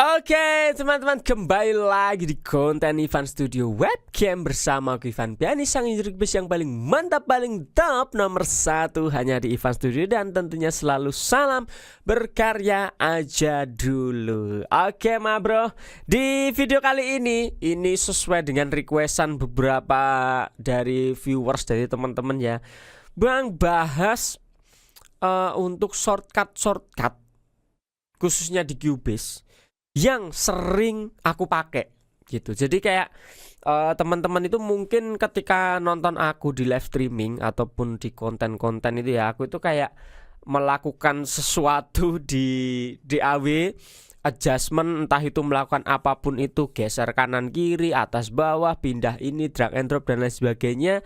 Oke teman-teman, kembali lagi di konten Ivan Studio Webcam bersama aku Ivan Piani, sang instructor yang paling mantap, paling top, nomor 1 hanya di Ivan Studio. Dan tentunya selalu salam berkarya aja dulu. Oke ma bro, di video kali ini sesuai dengan requestan beberapa dari viewers, dari teman-teman ya, Bang bahas untuk shortcut khususnya di Cubase yang sering aku pakai gitu. Jadi kayak teman-teman itu mungkin ketika nonton aku di live streaming ataupun di konten-konten itu ya, aku itu kayak melakukan sesuatu di DAW adjustment, entah itu melakukan apapun itu, geser kanan kiri, atas bawah, pindah ini, drag and drop dan lain sebagainya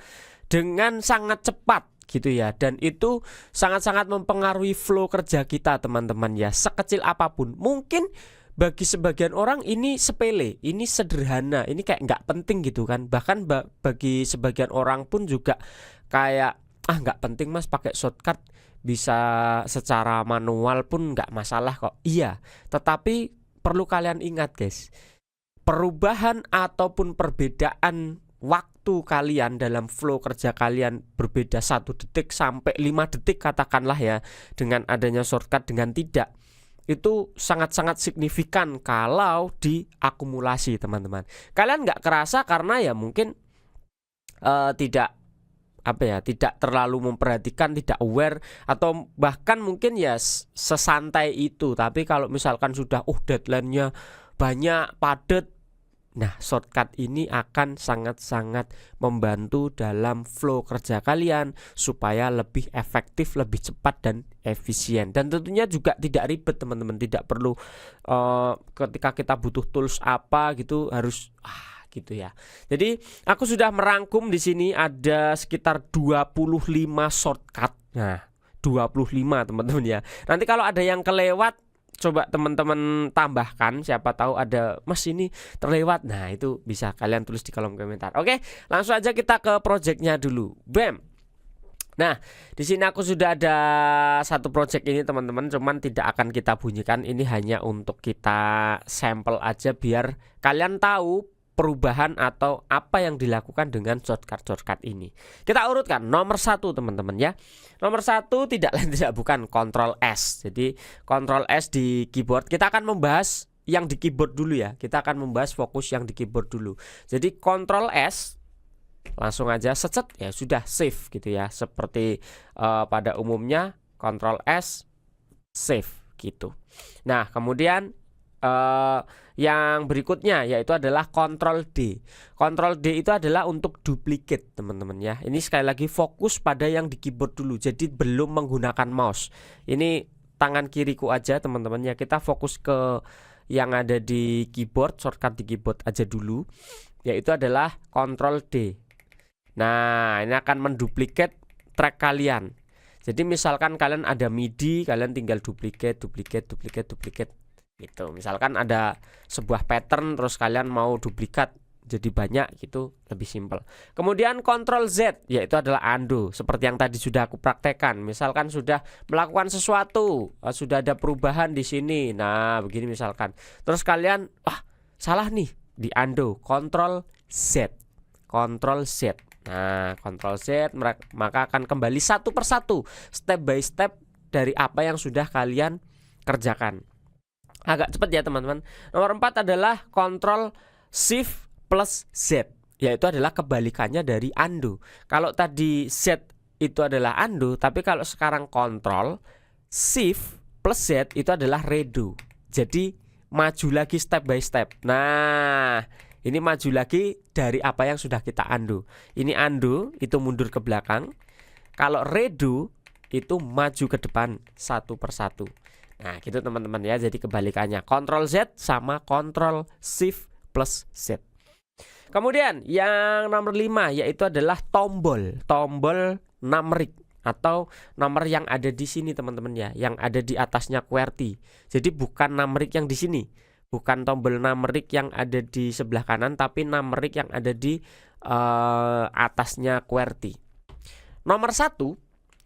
dengan sangat cepat gitu ya. Dan itu sangat-sangat mempengaruhi flow kerja kita teman-teman ya, sekecil apapun. Mungkin bagi sebagian orang ini sepele, ini sederhana, ini kayak nggak penting gitu kan. Bahkan bagi sebagian orang pun juga kayak nggak penting mas, pakai shortcut bisa secara manual pun nggak masalah kok. Iya, tetapi perlu kalian ingat guys, perubahan ataupun perbedaan waktu kalian dalam flow kerja kalian berbeda 1 detik sampai 5 detik katakanlah ya, dengan adanya shortcut dengan tidak, itu sangat-sangat signifikan kalau diakumulasi teman-teman. Kalian nggak kerasa karena ya mungkin tidak terlalu memperhatikan, tidak aware, atau bahkan mungkin ya sesantai itu. Tapi kalau misalkan sudah deadline-nya banyak, padat, nah shortcut ini akan sangat-sangat membantu dalam flow kerja kalian supaya lebih efektif, lebih cepat dan efisien. Dan tentunya juga tidak ribet teman-teman. Tidak perlu ketika kita butuh tools apa gitu harus gitu ya. Jadi aku sudah merangkum di sini ada sekitar 25 shortcut. Nah 25 teman-teman ya. Nanti kalau ada yang kelewat, coba teman-teman tambahkan, siapa tahu ada mas ini terlewat. Nah itu bisa kalian tulis di kolom komentar. Oke, langsung aja kita ke projectnya dulu. Bam. Nah di sini aku sudah ada satu project ini teman-teman, cuman tidak akan kita bunyikan. Ini hanya untuk kita sampel aja biar kalian tahu perubahan atau apa yang dilakukan dengan shortcut ini. Kita urutkan nomor 1 teman-teman ya. Nomor 1 tidak lain tidak bukan Ctrl S. Jadi Ctrl S di keyboard. Kita akan membahas yang di keyboard dulu ya. Kita akan membahas fokus yang di keyboard dulu. Jadi Ctrl S, langsung aja secet ya sudah save gitu ya. Seperti pada umumnya Ctrl S save gitu. Nah kemudian yang berikutnya yaitu adalah Ctrl D. Ctrl D itu adalah untuk duplicate teman-teman ya. Ini sekali lagi fokus pada yang di keyboard dulu. Jadi belum menggunakan mouse. Ini tangan kiriku aja teman-teman ya. Kita fokus ke yang ada di keyboard, shortcut di keyboard aja dulu, yaitu adalah Ctrl D. Nah ini akan menduplicate track kalian. Jadi misalkan kalian ada MIDI, kalian tinggal duplicate gitu. Misalkan ada sebuah pattern terus kalian mau duplikat jadi banyak gitu, lebih simpel. Kemudian Ctrl Z yaitu adalah undo, seperti yang tadi sudah aku praktekkan. Misalkan sudah melakukan sesuatu, sudah ada perubahan di sini. Nah, begini misalkan. Terus kalian salah nih, di undo, Ctrl Z. Ctrl Z. Nah, Ctrl Z maka akan kembali satu persatu, step by step dari apa yang sudah kalian kerjakan. Agak cepat ya teman-teman. Nomor 4 adalah Ctrl Shift plus Z, yaitu adalah kebalikannya dari undo. Kalau tadi Z itu adalah undo, tapi kalau sekarang Ctrl Shift plus Z itu adalah redo. Jadi maju lagi step by step. Nah ini maju lagi dari apa yang sudah kita undo. Ini undo itu mundur ke belakang. Kalau redo itu maju ke depan satu persatu. Nah gitu teman-teman ya. Jadi kebalikannya Ctrl Z sama Ctrl Shift plus Z. Kemudian yang nomor 5 yaitu adalah tombol numeric atau nomor yang ada di sini teman-teman ya, yang ada di atasnya QWERTY. Jadi bukan numeric yang di sini, bukan tombol numeric yang ada di sebelah kanan, tapi numeric yang ada di atasnya QWERTY. Nomor 1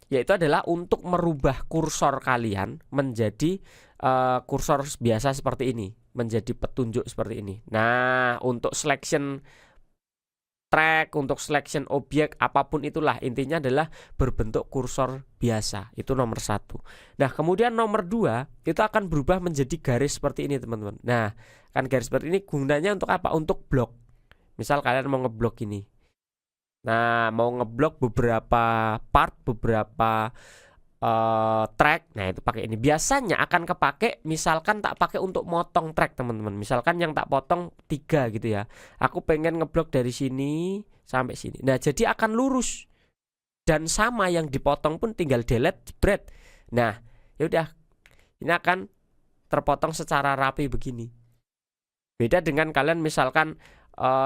yaitu adalah untuk merubah kursor kalian menjadi kursor biasa seperti ini. menjadi petunjuk seperti ini. Nah, untuk selection track, untuk selection objek, apapun itulah, intinya adalah berbentuk kursor biasa. Itu nomor 1. Nah, kemudian nomor 2 itu akan berubah menjadi garis seperti ini, teman-teman. Nah, kan garis seperti ini gunanya untuk apa? Untuk blok. Misal kalian mau ngeblok ini. Nah, mau ngeblok beberapa part, beberapa track. Nah, itu pakai ini. Biasanya akan kepake misalkan tak pakai untuk motong track, teman-teman. Misalkan yang tak potong 3 gitu ya. Aku pengen ngeblok dari sini sampai sini. Nah, jadi akan lurus. Dan sama yang dipotong pun tinggal delete, jebret. Nah, ya udah. Ini akan terpotong secara rapi begini. Beda dengan kalian misalkan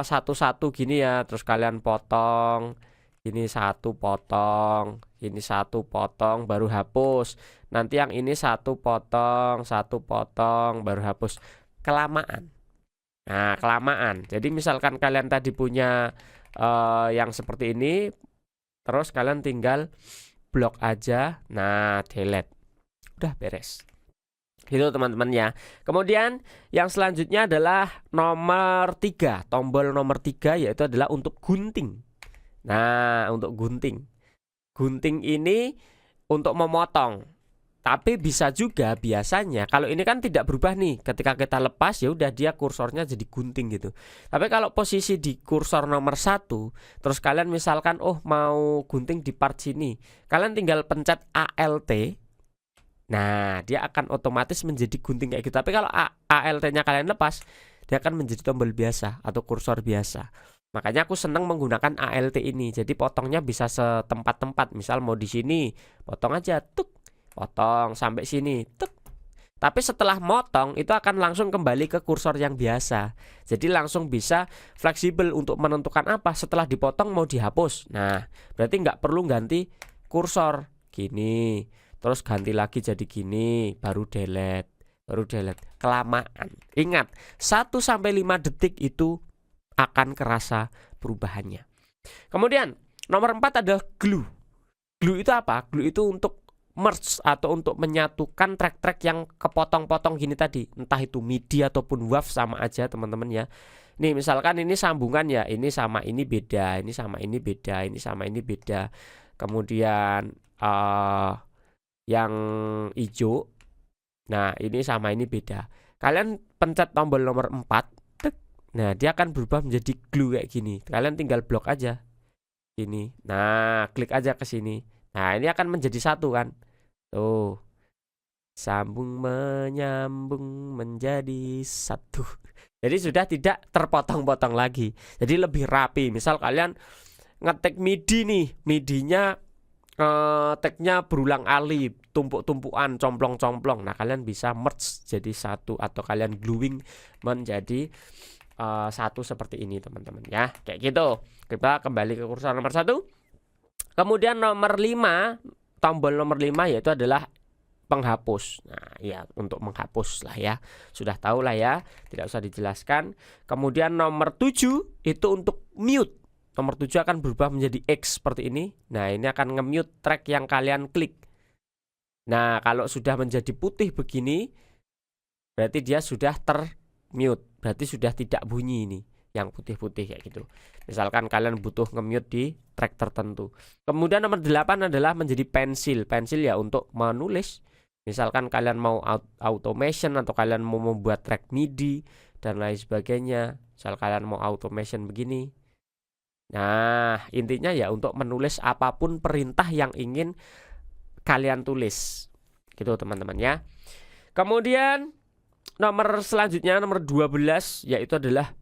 satu-satu gini ya, terus kalian potong. Ini 1 potong, ini 1 potong, baru hapus. Nanti yang ini 1 potong, 1 potong, baru hapus. Kelamaan. Nah, kelamaan. Jadi misalkan kalian tadi punya yang seperti ini, terus kalian tinggal blok aja. Nah, delete. Udah beres. Gitu teman-teman ya. Kemudian yang selanjutnya adalah nomor 3. Tombol nomor 3 yaitu adalah untuk gunting. Nah, untuk gunting. Gunting ini untuk memotong. Tapi bisa juga biasanya kalau ini kan tidak berubah nih. Ketika kita lepas ya udah dia kursornya jadi gunting gitu. Tapi kalau posisi di kursor nomor 1, terus kalian misalkan mau gunting di part sini, kalian tinggal pencet ALT. Nah, dia akan otomatis menjadi gunting kayak gitu. Tapi kalau ALT-nya kalian lepas, dia akan menjadi tombol biasa atau kursor biasa. Makanya aku senang menggunakan ALT ini. Jadi potongnya bisa setempat-tempat. Misal mau di sini, potong aja, tuk, potong sampai sini, tuk. Tapi setelah motong itu akan langsung kembali ke kursor yang biasa. Jadi langsung bisa fleksibel untuk menentukan apa setelah dipotong mau dihapus. Nah, berarti nggak perlu ganti kursor gini, terus ganti lagi jadi gini, baru delete. Kelamaan. Ingat, 1-5 detik itu akan kerasa perubahannya. Kemudian nomor 4 adalah glue. Glue itu apa? Glue itu untuk merge atau untuk menyatukan track-track yang kepotong-potong gini tadi. Entah itu MIDI ataupun WAV sama aja teman-teman ya. Nih misalkan ini sambungan ya, ini sama ini beda, ini sama ini beda, ini sama ini beda. Kemudian yang hijau, nah ini sama ini beda. Kalian pencet tombol nomor 4. Nah, dia akan berubah menjadi glue kayak gini. Kalian tinggal blok aja gini. Nah, klik aja ke sini. Nah, ini akan menjadi satu kan. Tuh. Sambung menyambung menjadi satu. Jadi sudah tidak terpotong-potong lagi. Jadi lebih rapi. Misal kalian ngetik MIDI nih, MIDI-nya tagnya berulang kali, tumpuk-tumpukan, complong-complong. Nah, kalian bisa merge jadi satu atau kalian gluing menjadi satu seperti ini teman-teman ya. Kayak gitu. Kita kembali ke kursor nomor 1. Kemudian nomor 5, tombol nomor 5 yaitu adalah penghapus. Nah, ya untuk menghapus lah ya. Sudah tahu lah ya, tidak usah dijelaskan. Kemudian nomor 7 itu untuk mute. Nomor 7 akan berubah menjadi X seperti ini. Nah, ini akan nge-mute track yang kalian klik. Nah, kalau sudah menjadi putih begini, berarti dia sudah termute. Berarti sudah tidak bunyi ini, yang putih-putih kayak gitu. Misalkan kalian butuh nge-mute di track tertentu. Kemudian nomor 8 adalah menjadi pensil. Pensil ya untuk menulis. Misalkan kalian mau automation atau kalian mau membuat track MIDI dan lain sebagainya. Misal kalian mau automation begini. Nah, intinya ya untuk menulis apapun perintah yang ingin kalian tulis. Gitu teman-teman ya. Kemudian nomor selanjutnya nomor 12 yaitu adalah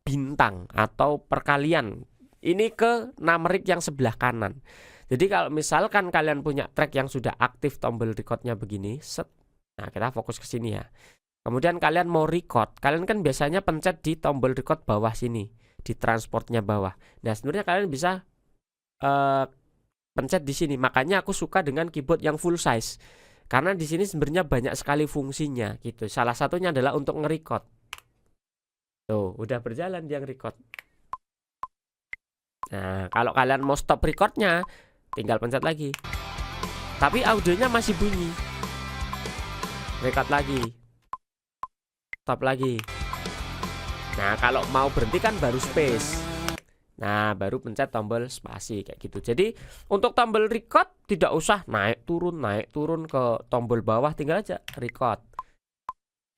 bintang atau perkalian. Ini ke numerik yang sebelah kanan. Jadi kalau misalkan kalian punya track yang sudah aktif tombol recordnya begini, set. Nah, kita fokus ke sini ya. Kemudian kalian mau record, kalian kan biasanya pencet di tombol record bawah sini, di transportnya bawah. Nah, sebenarnya kalian bisa pencet di sini. Makanya aku suka dengan keyboard yang full size. Karena di sini sebenarnya banyak sekali fungsinya gitu. Salah satunya adalah untuk nge-record. Tuh, udah berjalan dia nge-record. Nah, kalau kalian mau stop recordnya, tinggal pencet lagi. Tapi audionya masih bunyi. Record lagi. stop lagi. Nah, kalau mau berhenti kan baru space. Nah, baru pencet tombol spasi kayak gitu. Jadi untuk tombol record tidak usah naik turun ke tombol bawah, tinggal aja record.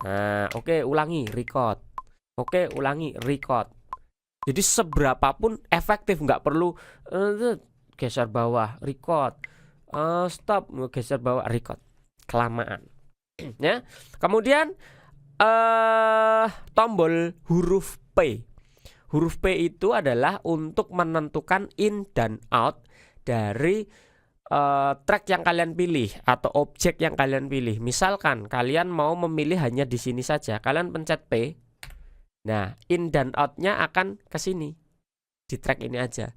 Nah, oke, ulangi record. Oke, ulangi record. Jadi seberapapun efektif, nggak perlu geser bawah record, stop geser bawah record, kelamaan. Ya. Kemudian tombol huruf P. Huruf P itu adalah untuk menentukan in dan out dari track yang kalian pilih atau objek yang kalian pilih. Misalkan kalian mau memilih hanya di sini saja, kalian pencet P. Nah, in dan outnya akan ke sini di track ini aja.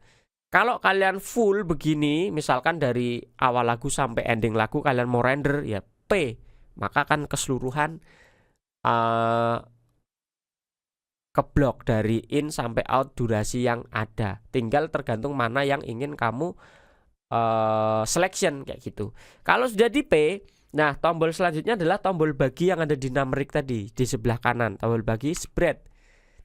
Kalau kalian full begini, misalkan dari awal lagu sampai ending lagu kalian mau render, ya P, maka akan keseluruhan keblok dari in sampai out durasi yang ada. Tinggal tergantung mana yang ingin kamu selection kayak gitu. Kalau sudah di P, nah tombol selanjutnya adalah tombol bagi yang ada di numeric tadi di sebelah kanan. Tombol bagi spread.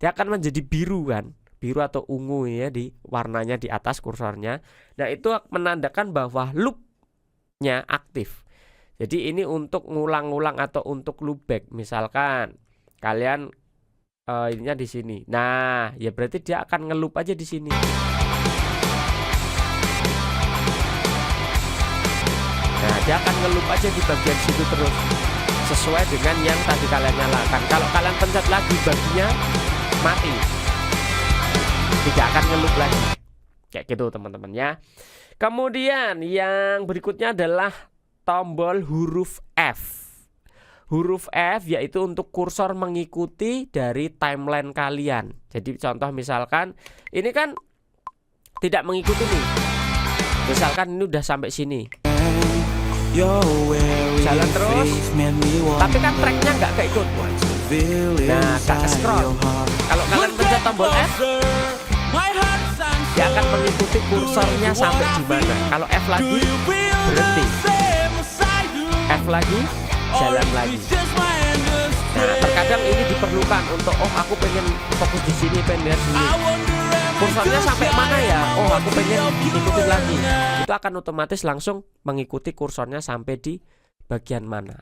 Dia akan menjadi biru kan, biru atau ungu ya di warnanya di atas kursornya. Nah, itu menandakan bahwa loopnya aktif. Jadi ini untuk ngulang-ngulang atau untuk loopback. Misalkan kalian ininya di sini. Nah, ya berarti dia akan ngeloop aja di sini. Nah, dia akan ngeloop aja di bagian situ terus sesuai dengan yang tadi kalian nyalakan. Kalau kalian pencet lagi baginya mati, tidak akan ngeloop lagi. Kayak gitu teman-teman ya. Kemudian yang berikutnya adalah tombol huruf F. Huruf F yaitu untuk kursor mengikuti dari timeline kalian. Jadi contoh misalkan ini kan tidak mengikuti nih. Misalkan ini udah sampai sini, jalan terus, tapi kan tracknya nggak keikut. Nah, nggak ke-scroll. Kalau kalian pencet tombol F, dia akan mengikuti kursornya sampai di mana. Kalau F lagi, berhenti. F lagi, jalan lagi. Nah, terkadang ini diperlukan untuk aku pengen fokus di sini, pengen lihat sini. Kursornya sampai mana ya? Aku pengen ikutin lagi. Itu akan otomatis langsung mengikuti kursornya sampai di bagian mana.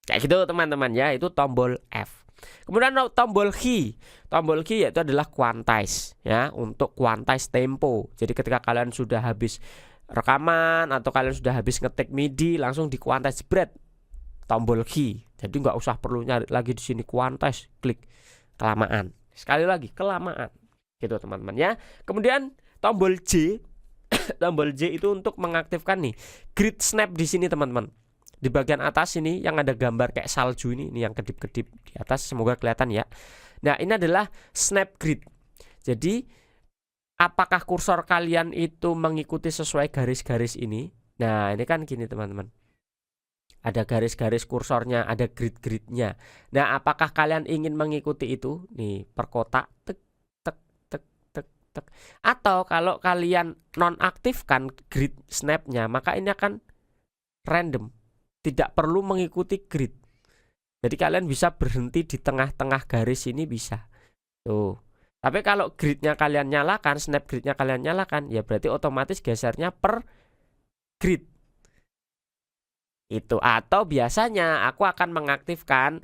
Kayak gitu teman-teman ya, itu tombol F. Kemudian tombol key. Tombol key yaitu adalah quantize ya, untuk quantize tempo. Jadi ketika kalian sudah habis rekaman atau kalian sudah habis ngetik MIDI, langsung di quantize spread tombol key. Jadi nggak usah perlu nyari lagi di sini quantize, klik, kelamaan. Sekali lagi kelamaan. Gitu teman-teman ya. Kemudian tombol J. Tombol J itu untuk mengaktifkan nih grid snap di sini teman-teman. Di bagian atas ini yang ada gambar kayak salju ini yang kedip-kedip di atas, semoga kelihatan ya. Nah, ini adalah snap grid. Jadi apakah kursor kalian itu mengikuti sesuai garis-garis ini? Nah, ini kan gini teman-teman. Ada garis-garis kursornya, ada grid-gridnya. Nah, apakah kalian ingin mengikuti itu? Nih, per kotak, tek, tek, tek, tek, tek. Atau kalau kalian nonaktifkan grid snapnya, maka ini akan random. Tidak perlu mengikuti grid. Jadi kalian bisa berhenti di tengah-tengah garis ini bisa. Tuh. Tapi kalau gridnya kalian nyalakan, snap gridnya kalian nyalakan, ya berarti otomatis gesernya per grid. Itu. Atau biasanya aku akan mengaktifkan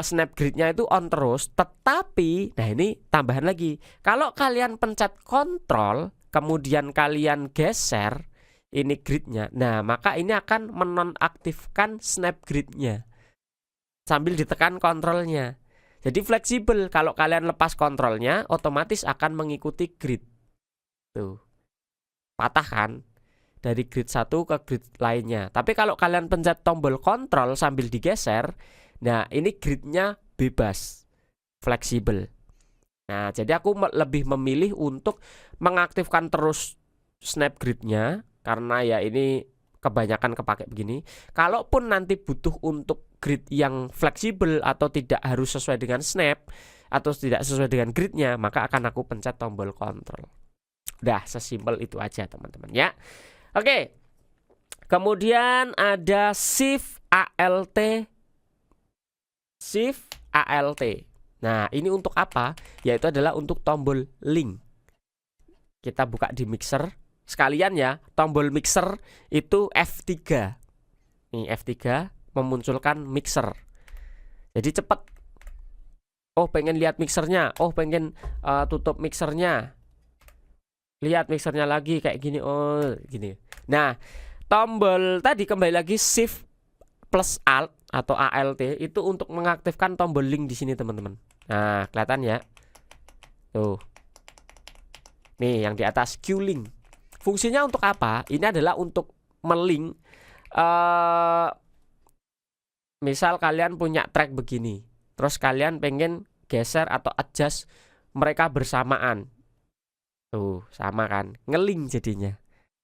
snap gridnya itu on terus. Tetapi, nah ini tambahan lagi. Kalau kalian pencet kontrol, kemudian kalian geser ini gridnya, nah maka ini akan menonaktifkan snap gridnya sambil ditekan kontrolnya. Jadi fleksibel, kalau kalian lepas kontrolnya otomatis akan mengikuti grid. Tuh, patah kan dari grid satu ke grid lainnya. Tapi kalau kalian pencet tombol kontrol sambil digeser, nah ini gridnya bebas, fleksibel. Nah, jadi aku lebih memilih untuk mengaktifkan terus snap gridnya, karena ya ini kebanyakan kepake begini. Kalaupun nanti butuh untuk grid yang fleksibel atau tidak harus sesuai dengan snap atau tidak sesuai dengan gridnya, maka akan aku pencet tombol kontrol. Udah sesimpel itu aja teman-teman ya. Oke. Kemudian ada Shift Alt Shift Alt. Nah, ini untuk apa? Yaitu adalah untuk tombol link. Kita buka di mixer. Sekalian ya, tombol mixer itu F3. Nih F3 memunculkan mixer. Jadi cepat. Oh, pengen lihat mixernya. Oh, pengen tutup mixernya. Lihat mixernya lagi kayak gini. Oh, gini. Nah, tombol tadi kembali lagi Shift plus Alt atau Alt itu untuk mengaktifkan tombol link di sini, teman-teman. Nah, kelihatan ya. Tuh. Nih, yang di atas Q-Link. Fungsinya untuk apa? Ini adalah untuk melink. Misal kalian punya track begini, terus kalian pengen geser atau adjust mereka bersamaan. Tuh, sama kan? Ngeling jadinya.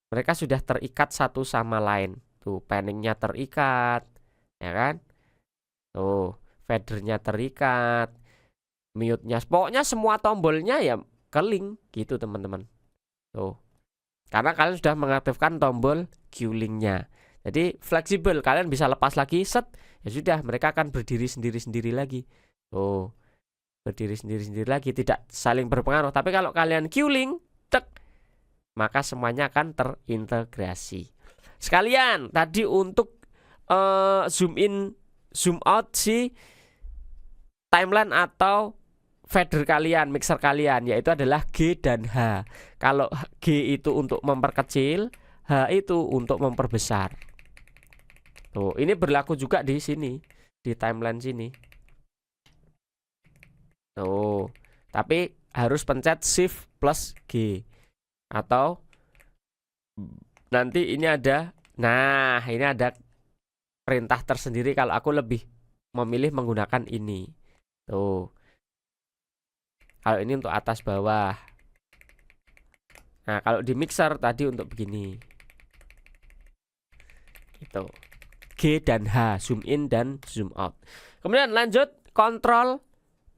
Mereka sudah terikat satu sama lain. Tuh, panningnya terikat, ya kan? Tuh, fadernya terikat, mute-nya. Pokoknya semua tombolnya ya keling gitu, teman-teman. Tuh. Karena kalian sudah mengaktifkan tombol Q-Link-nya. Jadi fleksibel, kalian bisa lepas lagi, set, ya sudah, mereka akan berdiri sendiri-sendiri lagi. Tuh. Berdiri sendiri-sendiri lagi, tidak saling berpengaruh. Tapi kalau kalian Q-Link, tek, maka semuanya akan terintegrasi. Sekalian tadi untuk zoom in, zoom out si timeline atau fader kalian, mixer kalian, yaitu adalah G dan H. Kalau G itu untuk memperkecil, H itu untuk memperbesar. Tuh, ini berlaku juga di sini, di timeline sini. Tuh, tapi harus pencet Shift plus G. Atau nanti ini ada, nah ini ada perintah tersendiri kalau aku lebih memilih menggunakan ini. Tuh. Kalau ini untuk atas bawah. Nah, kalau di mixer tadi untuk begini. Gitu. G dan H, zoom in dan zoom out. Kemudian lanjut, Ctrl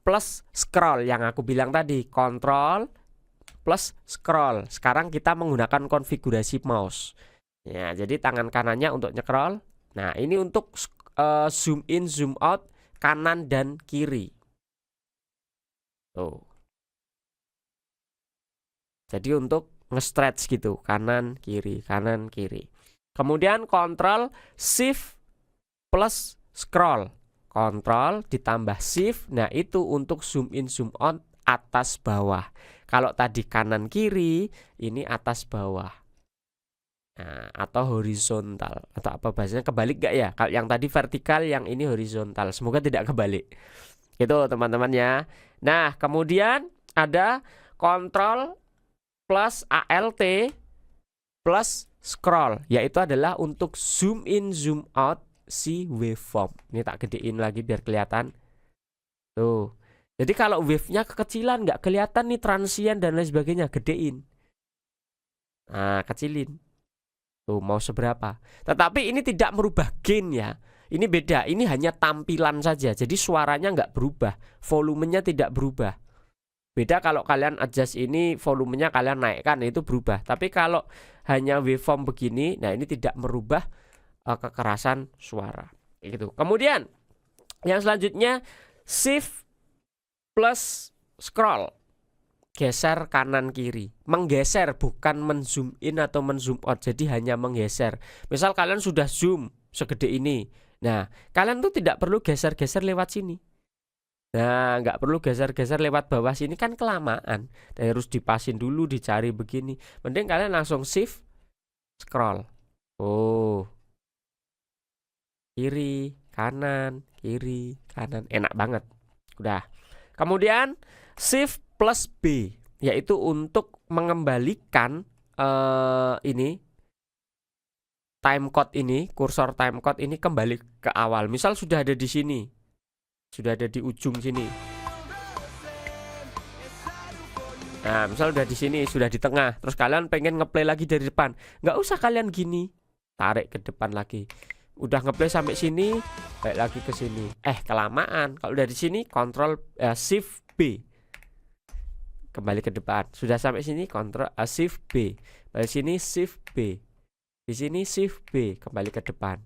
plus scroll yang aku bilang tadi. Ctrl plus scroll. Sekarang kita menggunakan konfigurasi mouse. Ya, jadi tangan kanannya untuk nyekrol. Nah, ini untuk zoom in, zoom out, kanan dan kiri. Tuh. Jadi untuk nge-stretch gitu, kanan kiri, kanan kiri. Kemudian Ctrl Shift plus scroll. Ctrl ditambah Shift. Nah, itu untuk zoom in, zoom out, atas bawah. Kalau tadi kanan kiri, ini atas bawah. Nah, atau horizontal, atau apa bahasanya, kebalik gak ya? Kalau yang tadi vertikal, yang ini horizontal. Semoga tidak kebalik. Gitu, teman-teman ya. Nah, kemudian ada Ctrl plus Alt plus scroll, yaitu adalah untuk zoom in, zoom out si waveform. Ini tak gedein lagi biar kelihatan. Tuh. Jadi kalau wave-nya kekecilan, nggak kelihatan nih transient dan lain sebagainya, gedein. Nah, kecilin. Tuh, mau seberapa. Tetapi ini tidak merubah gain ya. Ini beda, ini hanya tampilan saja. Jadi suaranya nggak berubah, volumenya tidak berubah. Beda kalau kalian adjust ini, volumenya kalian naikkan, itu berubah. Tapi kalau hanya waveform begini, nah ini tidak merubah kekerasan suara. Gitu. Kemudian yang selanjutnya Shift plus scroll, geser kanan kiri, menggeser, bukan menzoom in atau menzoom out. Jadi hanya menggeser. Misal kalian sudah zoom segede ini, nah kalian tuh tidak perlu geser-geser lewat sini. Nah, nggak perlu geser-geser lewat bawah sini, kan kelamaan. Dan harus dipasin dulu, dicari begini. Mending kalian langsung Shift scroll. Oh, kiri kanan, kiri kanan, enak banget. Udah. Kemudian Shift plus B, yaitu untuk mengembalikan ini timecode ini, kursor timecode ini kembali ke awal. Misal sudah ada di sini, sudah ada di ujung sini. Nah, misal udah di sini, sudah di tengah, terus kalian pengen ngeplay lagi dari depan, nggak usah kalian gini, tarik ke depan lagi. Udah ngeplay sampai sini, balik lagi ke sini. Kelamaan. Kalau dari sini Ctrl Shift B, kembali ke depan. Sudah sampai sini Ctrl Shift B. Dari sini Shift B. Di sini Shift B, kembali ke depan.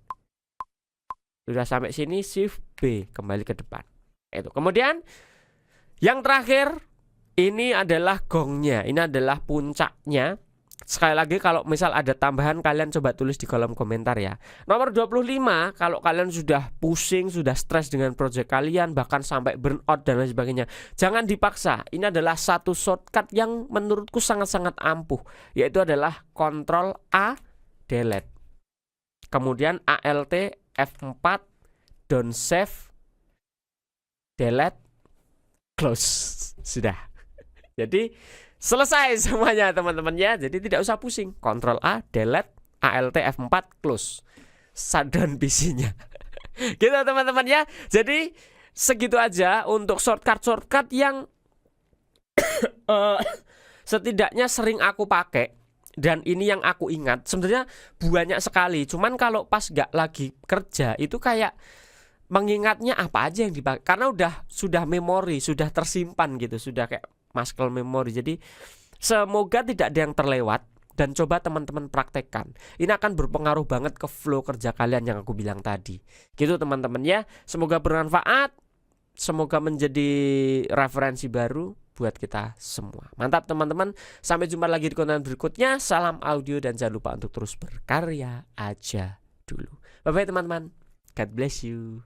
Sudah sampai sini, shift B, kembali ke depan. Itu. Kemudian yang terakhir, ini adalah gongnya, ini adalah puncaknya. Sekali lagi kalau misal ada tambahan kalian coba tulis di kolom komentar ya. Nomor 25, kalau kalian sudah pusing, sudah stres dengan project kalian, bahkan sampai burnout dan lain sebagainya, jangan dipaksa. Ini adalah satu shortcut yang menurutku sangat-sangat ampuh, yaitu adalah Ctrl A delete. Kemudian Alt F4 down save delete close. Sudah. Jadi selesai semuanya teman-teman ya. Jadi tidak usah pusing. Ctrl A, delete, Alt F4, close. Shutdown PC-nya. Gitu teman-teman ya. Jadi segitu aja untuk shortcut yang setidaknya sering aku pakai. Dan ini yang aku ingat. Sebenarnya banyak sekali. Cuman kalau pas gak lagi kerja itu kayak mengingatnya apa aja yang dipakai. Karena sudah memori, sudah tersimpan gitu. Sudah kayak muscle memory. Jadi semoga tidak ada yang terlewat. Dan coba teman-teman praktekkan. Ini akan berpengaruh banget ke flow kerja kalian yang aku bilang tadi. Gitu teman-teman ya. Semoga bermanfaat. Semoga menjadi referensi baru buat kita semua. Mantap teman-teman. Sampai jumpa lagi di konten berikutnya. Salam audio dan jangan lupa untuk terus berkarya aja dulu. Bye-bye teman-teman. God bless you.